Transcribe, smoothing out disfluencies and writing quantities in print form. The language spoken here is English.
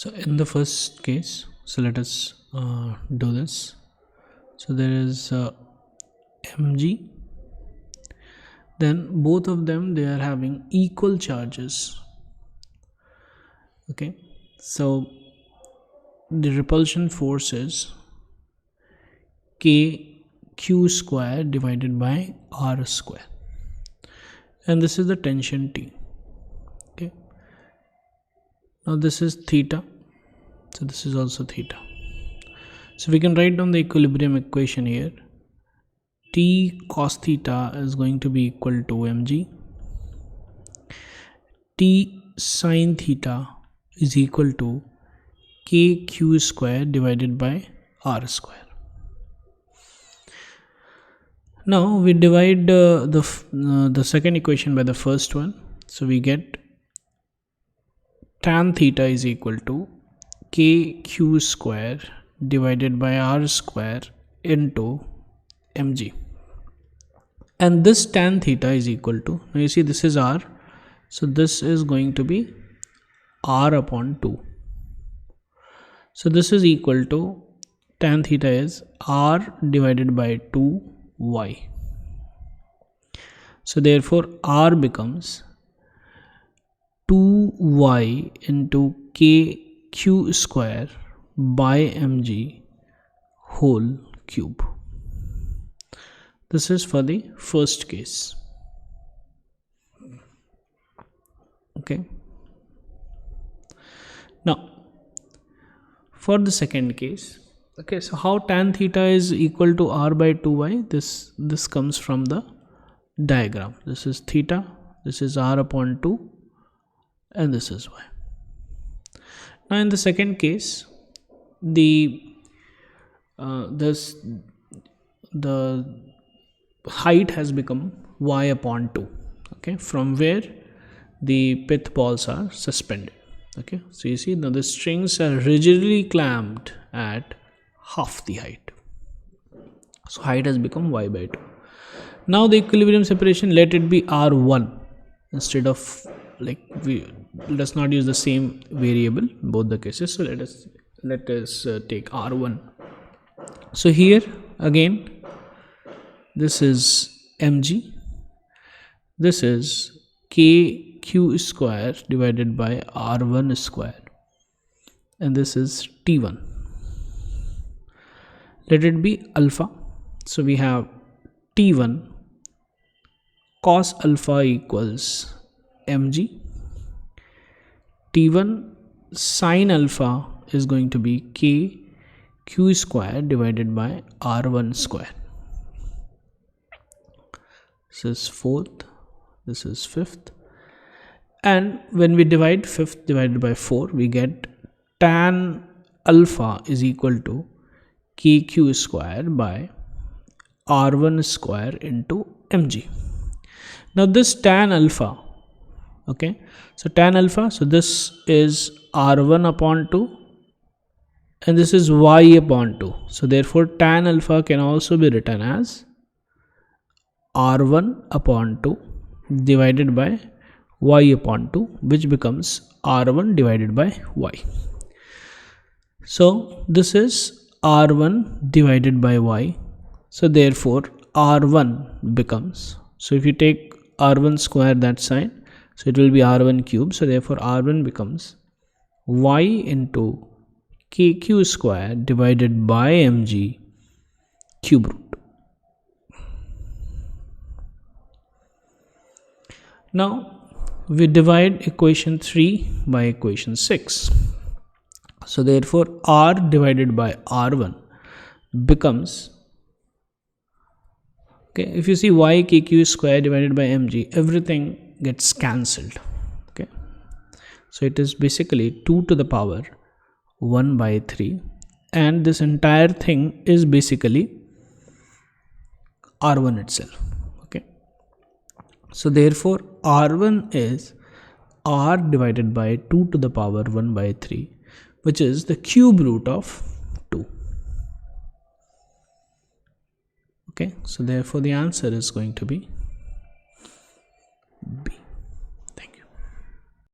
So in the first case, so let us do this. So there is mg, then both of them, they are having equal charges. Okay, so the repulsion force is kq square divided by r square, and this is the tension T. Okay, now this is theta, so this is also theta. So we can write down the equilibrium equation here. T cos theta is going to be equal to mg. T sin theta is equal to kq square divided by r square. Now we divide the second equation by the first one, so we get tan theta is equal to kq square divided by r square into mg, and this tan theta is equal to, now you see this is r, so this is going to be r upon 2. So this is equal to, tan theta is r divided by 2y. So therefore r becomes 2y into kq square by mg whole cube. This is for the first case. Okay, now for the second case, okay, so how tan theta is equal to r by 2y, this comes from the diagram. This is theta, this is r upon 2, and this is y. Now in the second case, the height has become y upon 2, okay, from where the pith balls are suspended. Okay, so you see now the strings are rigidly clamped at half the height, so height has become y by 2. Now the equilibrium separation, let it be r1 instead of, like, let's not use the same variable in both the cases, so let us take r1. so here again, this is mg, this is kq square divided by r1 square, and this is t1. Let it be alpha, so we have t1 cos alpha equals mg, t1 sin alpha is going to be kq square divided by r1 square. This is fourth, this is fifth, and when we divide fifth divided by 4, we get tan alpha is equal to kq square by r1 square into mg. Now this tan alpha, okay, so tan alpha, so this is r1 upon 2 and this is y upon 2, so therefore tan alpha can also be written as r1 upon 2 divided by y upon 2, which becomes r1 divided by y. So this is r1 divided by y, so therefore r1 becomes, so if you take r1 square that side, so it will be r1 cube, so therefore r1 becomes y into kq square divided by mg cube root. Now we divide equation 3 by equation 6, so therefore r divided by r1 becomes, okay, if you see y kq square divided by mg, everything gets cancelled. Okay, so it is basically 2 to the power 1 by 3, and this entire thing is basically r1 itself. Okay, so therefore r1 is r divided by 2 to the power 1 by 3, which is the cube root of 2. Okay, so therefore the answer is going to be B.